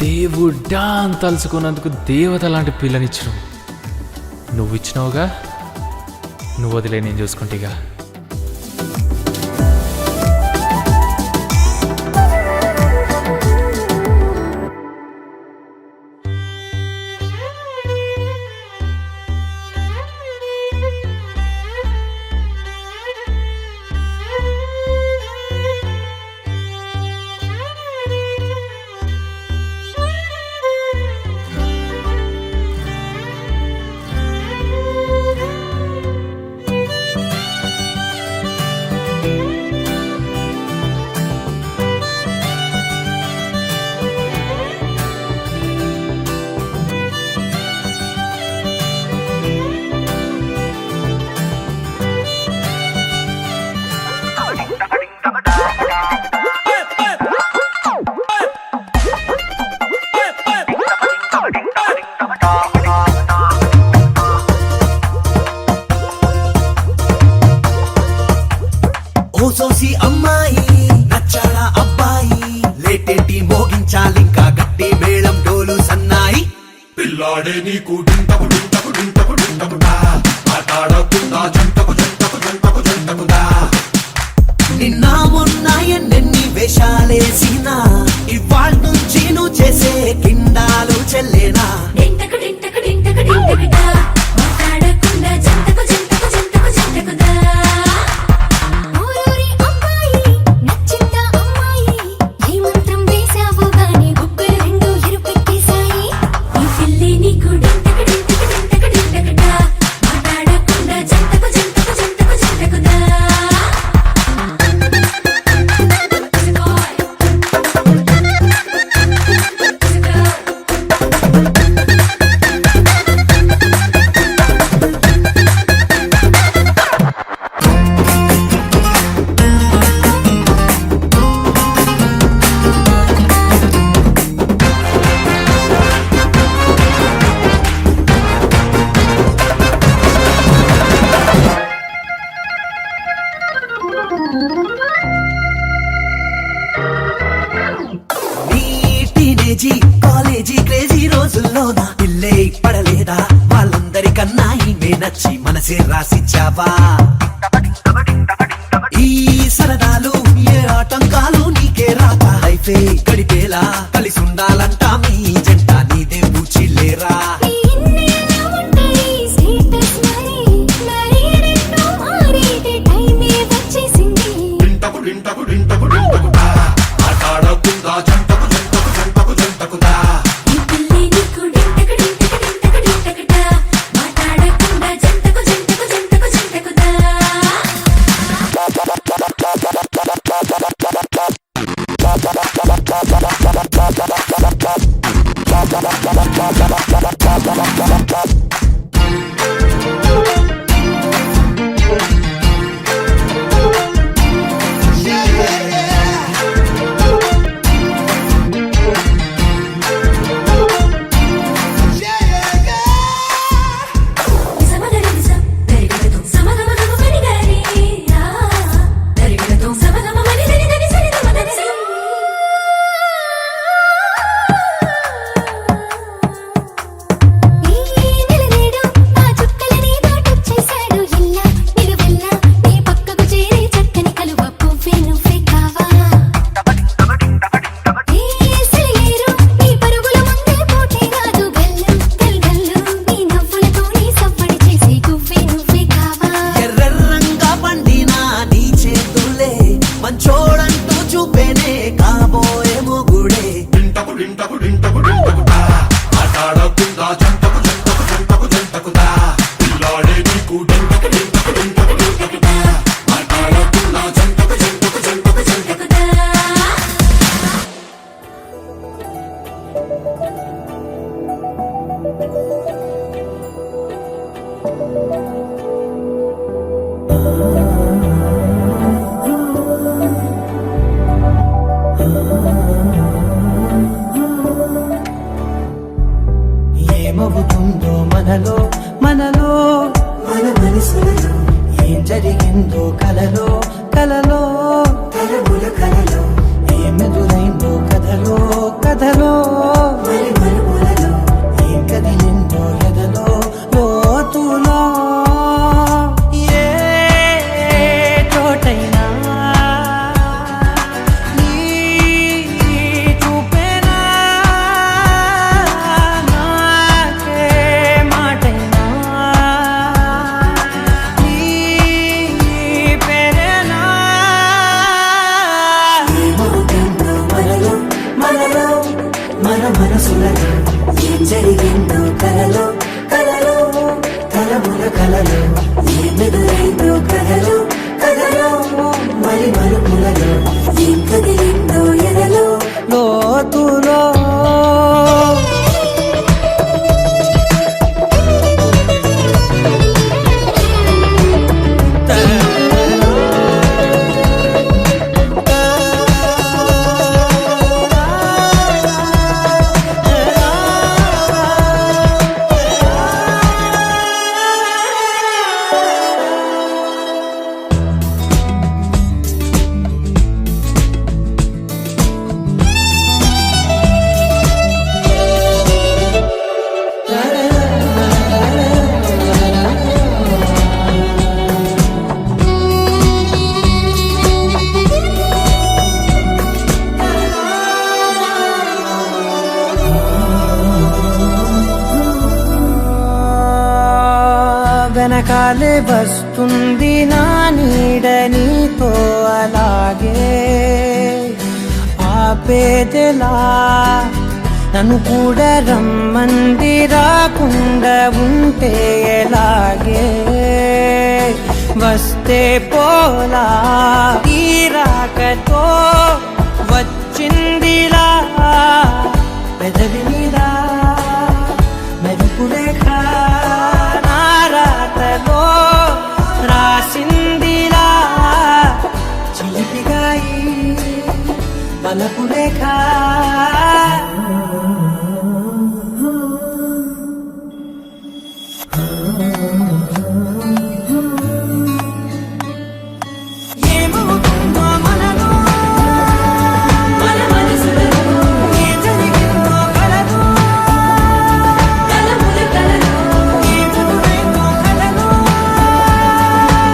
దేవుడా అని తలుచుకున్నందుకు దేవత లాంటి పిల్లనిచ్చినావు. నువ్వు ఇచ్చినావుగా, నువ్వు వదిలే నేను చూసుకుంటేగా. ఓ సోసి అమ్మాయి నచ్చాడా అబ్బాయి లేటేంటి మోగించాలింకా గట్టి మేళం డోలు సన్నాయి పిల్లాడే నీకు డింటకు డింటకు డింటకు డింటకుడా మాట్లాడకుండా జంటకు జంటకు జంటకు జంటకుడా నిన్న మొన్న ఎన్నెన్ని వేషాలేసినా ఇవాళ నుంచి నువ్వు చేసే కిండాలు చెల్లేనా డింటకు డింటకు డింటకు డింటకుడా మాట్లాడకుండా జంటకు జంటకు జంటకు జంటకుదా ఊరూరి అమ్మాయి నచ్చిందా అమ్మాయి ఏ మంత్రం వేసావో గాని గుబ్బలు రెండు ఎరుపెక్కేశాయి ఈ పిల్లి నీకు డింటకు డింటకు డింటకు డింటకుడా మాట్లాడకుండా జంటకు జంటకు జంటకు జంటకుదా టీనేజీ కాలేజీ క్రేజీ రోజుల్లోన పిల్లే పడలేదా వాళ్ళందరికన్నా ఈమె నచ్చి మనసే రాసిచ్చావా ఈ సరదాలు ఏ ఆటంకాలు నీకే రాక లైఫే గడిపేలా కలిసి ఉండాలంటా మీ జంట నీదే పూచిల్లేరా ఇన్నేళ్ళ ఉంటాయి స్టేటస్ మరి మరి రెండో మారేటి టైమే వచ్చేసింది డింటకు డింటకు డింటకు డింటకుడా మాట్లాడకుండా జంటకు జంటకు జంటకు జంటకుదా ఈ పిల్లి నీకు డింటకు డింటకు డింటకు డింటకుడా మాట్లాడకుండా జంటకు జంటకు జంటకు జంటకుదా సమగరిస దరిగడతో సమగమగమ మణిగారి ఆ దరిగడతో సమగమ మణి దని దని సరిగమ దని సరి ఈ నిలనేడు నా చుక్కలని దాటొచ్చేశాడు ఇల్లా నిలువెల్లా నీ పక్కకు చేరే చక్కని కలువ పువ్వే నువ్వే కావా ఈ సెలయేరు నీ పరుగుల ముందే పోటే రాదు గల్లు గల్గల్లు నీ నవ్వులతో నీ సవ్వడి చేసే గువ్వే నువ్వే కావా ఎర్రెర్రంగా పండినా నీ చేతులే మంచోడంటూ చూపేనే కాబోయే మొగుడే డింటకు డింటకు డింటకు డింటకుడా మాట్లాడకుండా జంటకు జంటకు జంటకు జంటకుదా పిల్లాడే నీకు డింటకు డింటకు డింటకు డింటకుడా మాట్లాడకుండా జంటకు జంటకు జంటకు జంటకుదా ఏమవుతుందో మనలో మనలో మన మనసులలో ఏం జరిగిందో కలలో కలలో కలముల కలలో ఏమెదురైందో కథలో కథలో మరి మరుపులలో ఏం కదిలిందో ఎదలో లోతులో ఏ చోటైనా నీ చూపేనా నాకే మాటైనా నీ పేరేనా ఏమవుతుందో మనలో మనలో మన మనసులలో వెనకాలే వస్తుంది నా నీడ నీతో అలాగే ఆపేదెలా నన్ను కూడా రమ్మంది రాకుండా ఉంటే ఎలాగే వస్తే పోలా ఈ రాకతో వచ్చిందిలా పెదవి మీద మెరుపులేఖ నా రాతలో రాసిందిలా చిలిపిగాయి వలపులేఖ ఏమవుతుందో మనలో మన మనసులలో ఏ జరిగిందో కలదు కలముల కలలో ఏమవుతుందో కలదు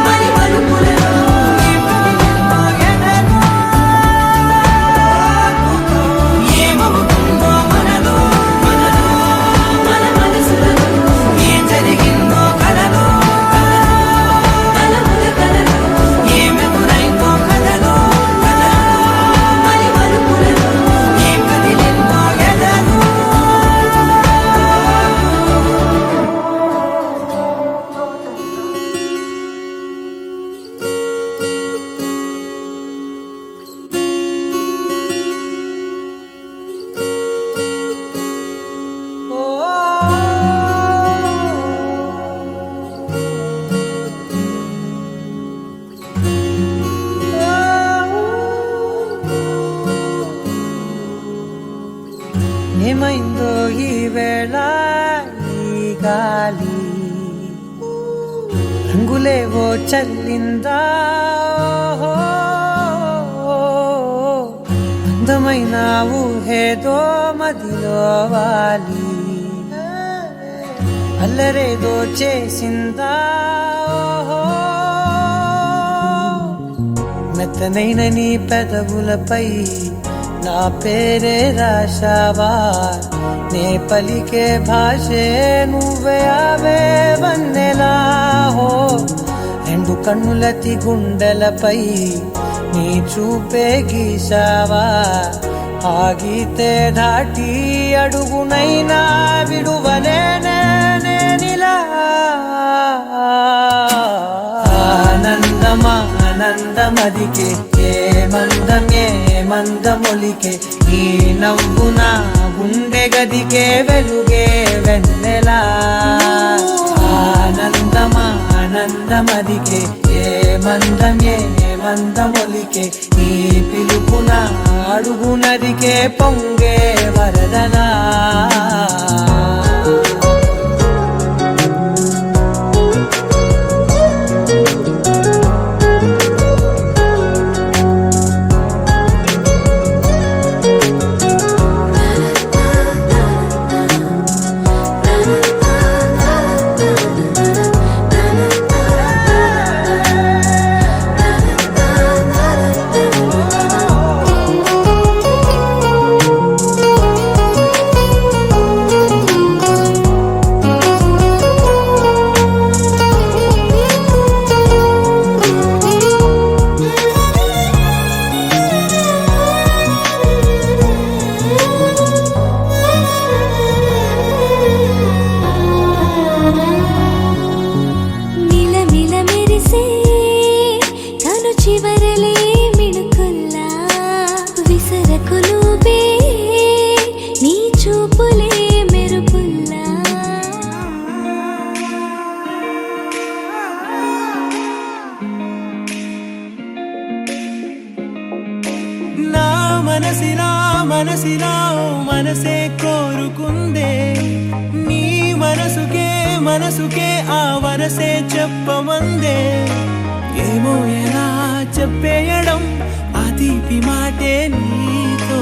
మరి మలుపులలో ఏమవుతుందో మనలో మన మనసులలో ఏ జరిగిందో కలదు కలముల కలలో ఏమెదురైందో కలదు మరి మలుపులలో ఏ కదిలిందో ఎదలు ఏమైందో ఈ వేళ ఈ గాలి రంగులేవో చల్లిందా అందమైన ఊహేదో మదిలో వాలి అల్లరేదో చేసిందా మెత్తనైన నీ పెదవులపై నా పేరే రాశావా నే పలికే భాషే నువ్వే ఆవే వన్నెలా హో రెండు కన్నులతి గుండెలపై నీ చూపే గీసావా ఆగితే దాటి అడుగునైనా విడువలేనే నేనిలా ఆనందమా ఆనందమదికే ఏ మందమొలికే ఈ నవ్వున గుండె గదికే వెలుగే వెన్నెలా ఆనందమా ఆనందమదికే ఏ మందమొలికే ఈ పిలుపున అడుగునదికే పొంగే వరదలా మిలమిల మెరిసే తను చివరలే మిణుకుల్లా విసరకు నువ్వే నీ చూపులే మెరుపుల్లా నా మనసిలా మనసే కోరుకుందే నీ మనసుకే ఆ వరసే చెప్పమందే ఏమో ఎలా చెప్పేయడం ఆ తీపి మాటే నీతో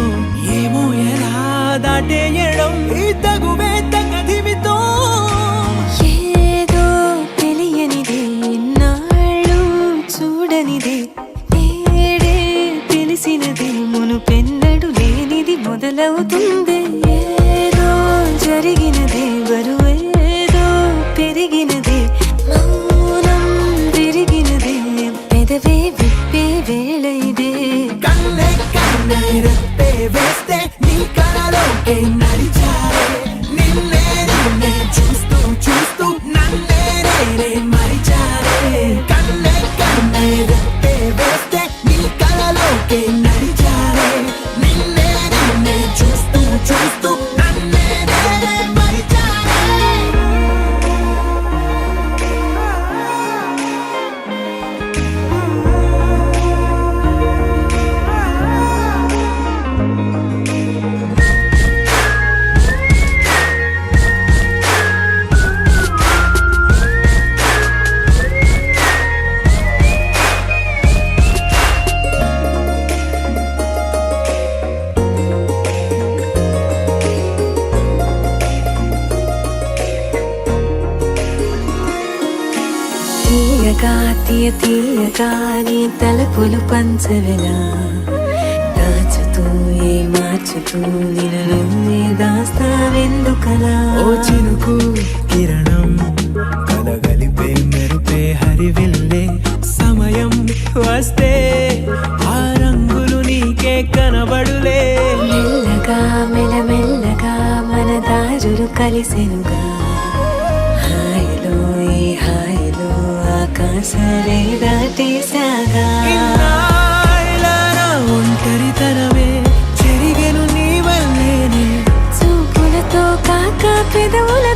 ఏమో ఎలా దాటేయడం ఈ తగువే తగదిమితో ఏదో తెలియనిదే నాళ్ళు చూడనిదే నేడే తెలిసినదే మునుపెన్నడు లేనిది మొదలవుతుంది ఏదో జరిగినదే బరువేదో పెరిగినదే మెల్లగా తీయగా నీ తలపులు పంచవెలా దాచుతూ మార్చుతూ నిన్ను దాస్తావెందుకలా ఓ చినుకు కిరణం కలగలిపే మెరుపే హరివిల్లే సమయం వస్తే ఆ రంగులు నీకే కనబడులే మెల్లగా మెల్లమెల్లగా మన దారులు కలిసెనుగా హాయిలో ఈ హాయిలో ఆకాశాలే దాటేసాగా ఇన్నాళ్ళ నా ఒంటరితనమే చెరిగెను నీ వల్లేనే చూపులతో కాక పెదవుల